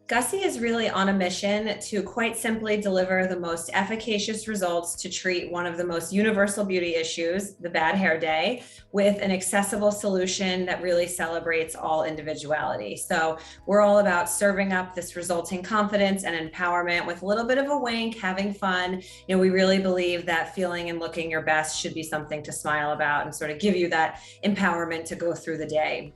Gussie is really on a mission to quite simply deliver the most efficacious results to treat one of the most universal beauty issues, the bad hair day, with an accessible solution that really celebrates all individuality. So we're all about serving up this resulting confidence and empowerment with a little bit of a wink, having fun. We really believe that feeling and looking your best should be something to smile about and sort of give you that empowerment to go through the day.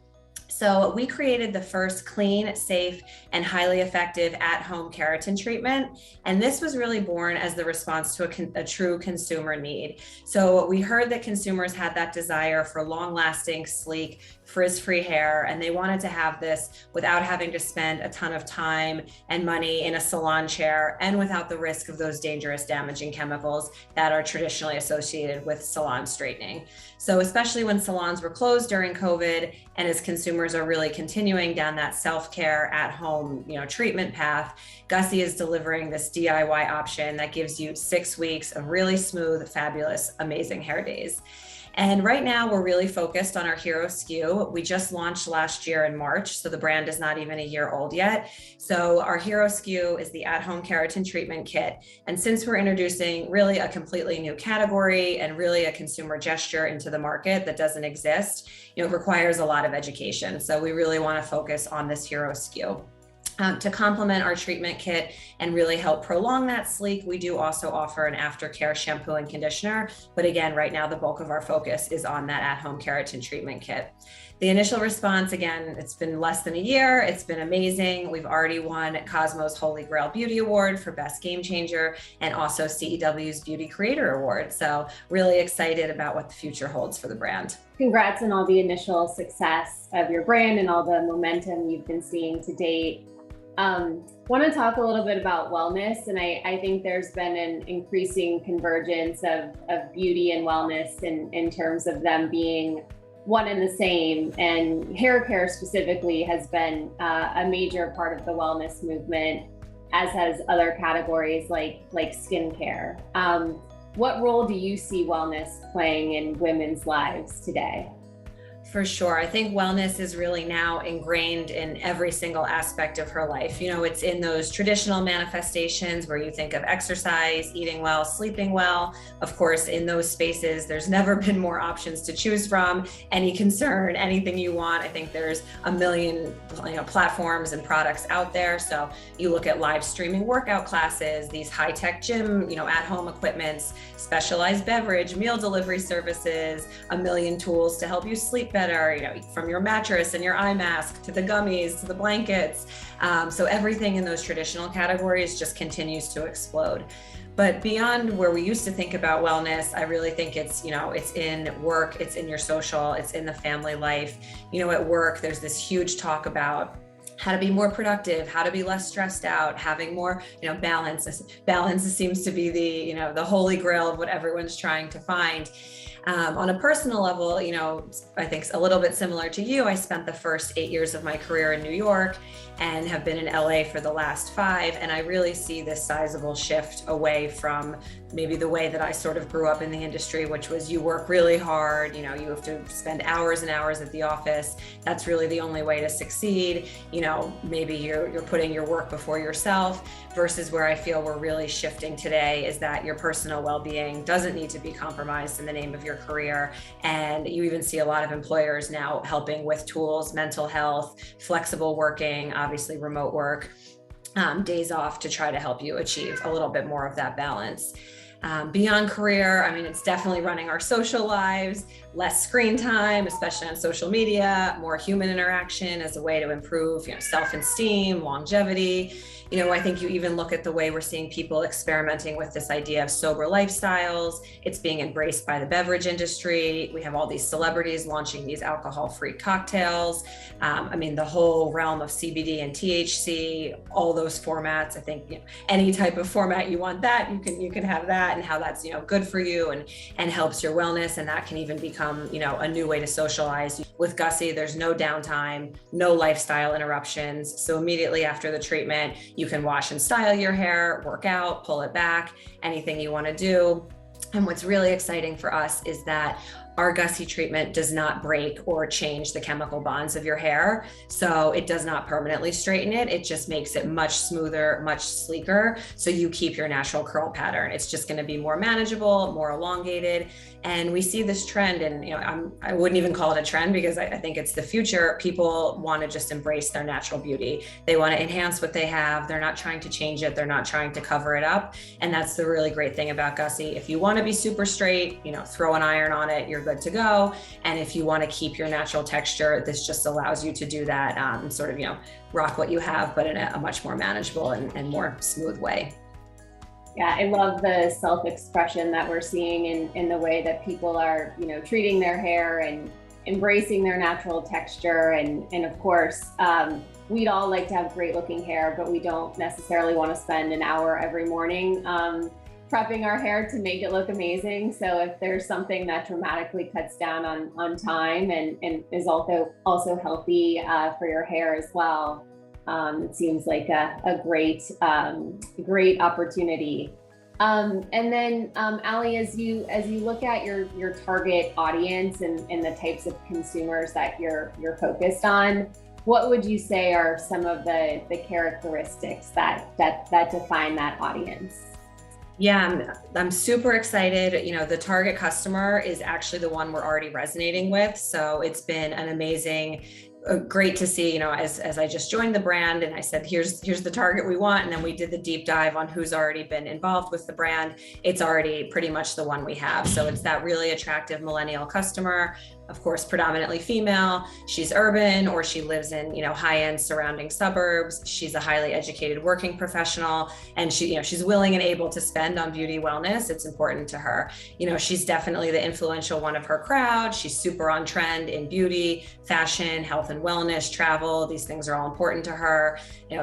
So we created the first clean, safe, and highly effective at-home keratin treatment. And this was really born as the response to a true consumer need. So we heard that consumers had that desire for long-lasting, sleek, frizz-free hair, and they wanted to have this without having to spend a ton of time and money in a salon chair and without the risk of those dangerous damaging chemicals that are traditionally associated with salon straightening. So especially when salons were closed during COVID, and as consumers are really continuing down that self-care at home, treatment path, Gussie is delivering this DIY option that gives you 6 weeks of really smooth, fabulous, amazing hair days. And right now we're really focused on our hero SKU. We just launched last year in March, so the brand is not even a year old yet. So our hero SKU is the at-home keratin treatment kit. And since we're introducing really a completely new category and really a consumer gesture into the market that doesn't exist, it requires a lot of education. So we really want to focus on this hero SKU. To complement our treatment kit and really help prolong that sleek, we do also offer an aftercare shampoo and conditioner. But again, right now, the bulk of our focus is on that at-home keratin treatment kit. The initial response, again, it's been less than a year. It's been amazing. We've already won Cosmo's Holy Grail Beauty Award for Best Game Changer and also CEW's Beauty Creator Award. So really excited about what the future holds for the brand. Congrats on all the initial success of your brand and all the momentum you've been seeing to date. Want to talk a little bit about wellness, and I think there's been an increasing convergence of beauty and wellness in terms of them being one and the same, and hair care specifically has been a major part of the wellness movement, as has other categories like skincare. What role do you see wellness playing in women's lives today? For sure. I think wellness is really now ingrained in every single aspect of her life. It's in those traditional manifestations where you think of exercise, eating well, sleeping well. Of course, in those spaces, there's never been more options to choose from. Any concern, anything you want. I think there's a million platforms and products out there. So you look at live streaming workout classes, these high-tech gym, at-home equipments, specialized beverage, meal delivery services, a million tools to help you sleep better, from your mattress and your eye mask to the gummies to the blankets. So everything in those traditional categories just continues to explode. But beyond where we used to think about wellness, I really think it's in work, it's in your social, it's in the family life. At work, there's this huge talk about how to be more productive, how to be less stressed out, having more, balance. Balance seems to be the holy grail of what everyone's trying to find. On a personal level, I think a little bit similar to you, I spent the first 8 years of my career in New York and have been in LA for the last 5. And I really see this sizable shift away from maybe the way that I sort of grew up in the industry, which was you work really hard, you have to spend hours and hours at the office. That's really the only way to succeed. Maybe you're putting your work before yourself, versus where I feel we're really shifting today is that your personal well-being doesn't need to be compromised in the name of your career. And you even see a lot of employers now helping with tools, mental health, flexible working, obviously remote work, days off to try to help you achieve a little bit more of that balance. Beyond career, it's definitely running our social lives, less screen time, especially on social media, more human interaction as a way to improve, self-esteem, longevity. I think you even look at the way we're seeing people experimenting with this idea of sober lifestyles. It's being embraced by the beverage industry. We have all these celebrities launching these alcohol-free cocktails. The whole realm of CBD and THC, all those formats. I think any type of format you want that, you can have that, and how that's good for you and helps your wellness, and that can even become a new way to socialize. With Gussie, there's no downtime, no lifestyle interruptions. So immediately after the treatment, you can wash and style your hair, work out, pull it back, anything you want to do. And what's really exciting for us is that our Gussi treatment does not break or change the chemical bonds of your hair. So it does not permanently straighten it. It just makes it much smoother, much sleeker. So you keep your natural curl pattern. It's just going to be more manageable, more elongated. And we see this trend, and I wouldn't even call it a trend because I think it's the future. People want to just embrace their natural beauty. They want to enhance what they have. They're not trying to change it. They're not trying to cover it up. And that's the really great thing about Gussi. If you want to be super straight, throw an iron on it, you're good to go. And if you want to keep your natural texture, this just allows you to do that and sort of, rock what you have, but in a much more manageable and more smooth way. Yeah, I love the self-expression that we're seeing in the way that people are, treating their hair and embracing their natural texture. And of course, we'd all like to have great looking hair, but we don't necessarily want to spend an hour every morning prepping our hair to make it look amazing. So if there's something that dramatically cuts down on time and is also healthy for your hair as well, it seems like a great opportunity. And then Ali, as you look at your target audience and the types of consumers that you're focused on, what would you say are some of the characteristics that define that audience? Yeah, I'm super excited. The target customer is actually the one we're already resonating with. So it's been an amazing, great to see, as I just joined the brand and I said, here's the target we want. And then we did the deep dive on who's already been involved with the brand. It's already pretty much the one we have. So it's that really attractive millennial customer, of course, predominantly female. She's urban, or she lives in, high-end surrounding suburbs. She's a highly educated working professional, and she's willing and able to spend on beauty wellness. It's important to her. She's definitely the influential one of her crowd. She's super on trend in beauty, fashion, health and wellness, travel. These things are all important to her.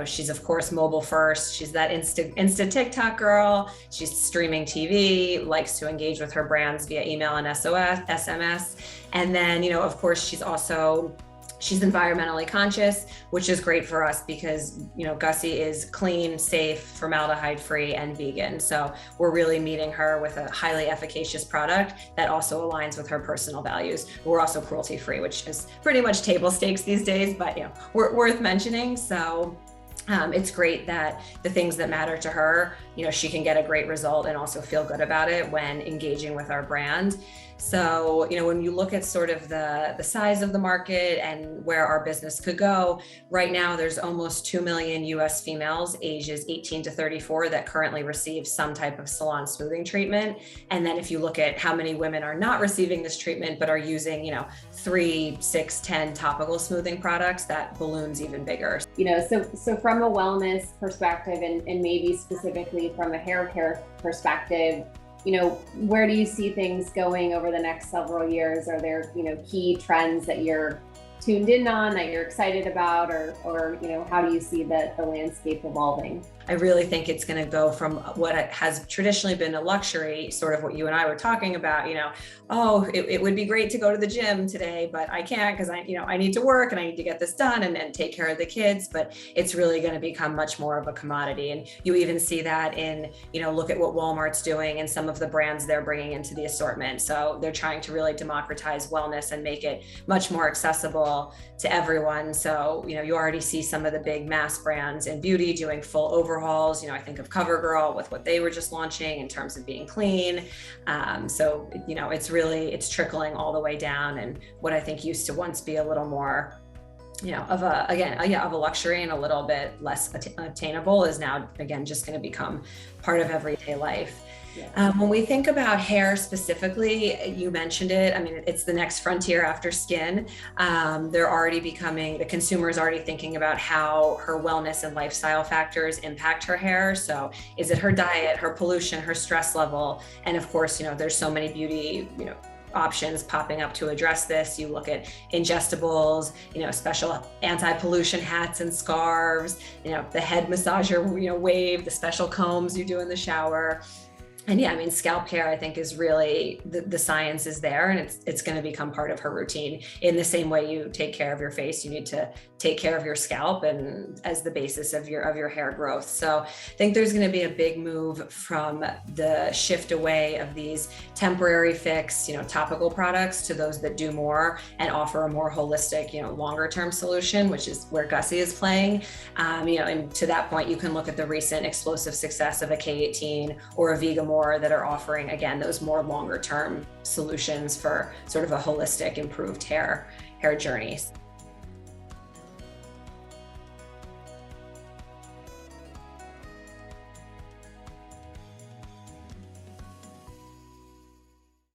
She's of course mobile first. She's that Insta TikTok girl. She's streaming TV, likes to engage with her brands via email and SMS. And then, of course, she's environmentally conscious, which is great for us because, Gussi is clean, safe, formaldehyde-free, and vegan. So we're really meeting her with a highly efficacious product that also aligns with her personal values. We're also cruelty-free, which is pretty much table stakes these days, but, we're worth mentioning. So it's great that the things that matter to her, she can get a great result and also feel good about it when engaging with our brand. So, when you look at sort of the size of the market and where our business could go, right now there's almost 2 million US females ages 18 to 34 that currently receive some type of salon smoothing treatment. And then if you look at how many women are not receiving this treatment, but are using, 3, 6, 10 topical smoothing products, that balloon's even bigger. So from a wellness perspective and maybe specifically from a hair care perspective, where do you see things going over the next several years? Are there, key trends that you're tuned in on, that you're excited about, or how do you see the landscape evolving? I really think it's going to go from what has traditionally been a luxury, sort of what you and I were talking about, it would be great to go to the gym today, but I can't because I need to work and I need to get this done and take care of the kids. But it's really going to become much more of a commodity. And you even see that in, look at what Walmart's doing and some of the brands they're bringing into the assortment. So they're trying to really democratize wellness and make it much more accessible to everyone. So, you already see some of the big mass brands in beauty doing full overhauls. I think of CoverGirl with what they were just launching in terms of being clean. So, it's trickling all the way down. And what I think used to once be a little more, of a luxury and a little bit less attainable is now, again, just going to become part of everyday life. When we think about hair specifically, you mentioned it. I mean, it's the next frontier after skin. The consumer is already thinking about how her wellness and lifestyle factors impact her hair. So is it her diet, her pollution, her stress level? And of course, there's so many beauty, options popping up to address this. You look at ingestibles, special anti-pollution hats and scarves, the head massager, wave, the special combs you do in the shower. And yeah, I mean, scalp care, I think, is really the science is there, and it's going to become part of her routine. In the same way you take care of your face, you need to take care of your scalp, and as the basis of your hair growth. So I think there's going to be a big move from the shift away of these temporary fix, topical products, to those that do more and offer a more holistic, longer term solution, which is where Gussi is playing. And to that point, you can look at the recent explosive success of a K18 or a Vegamore that are offering, again, those more longer term solutions for sort of a holistic, improved hair journeys.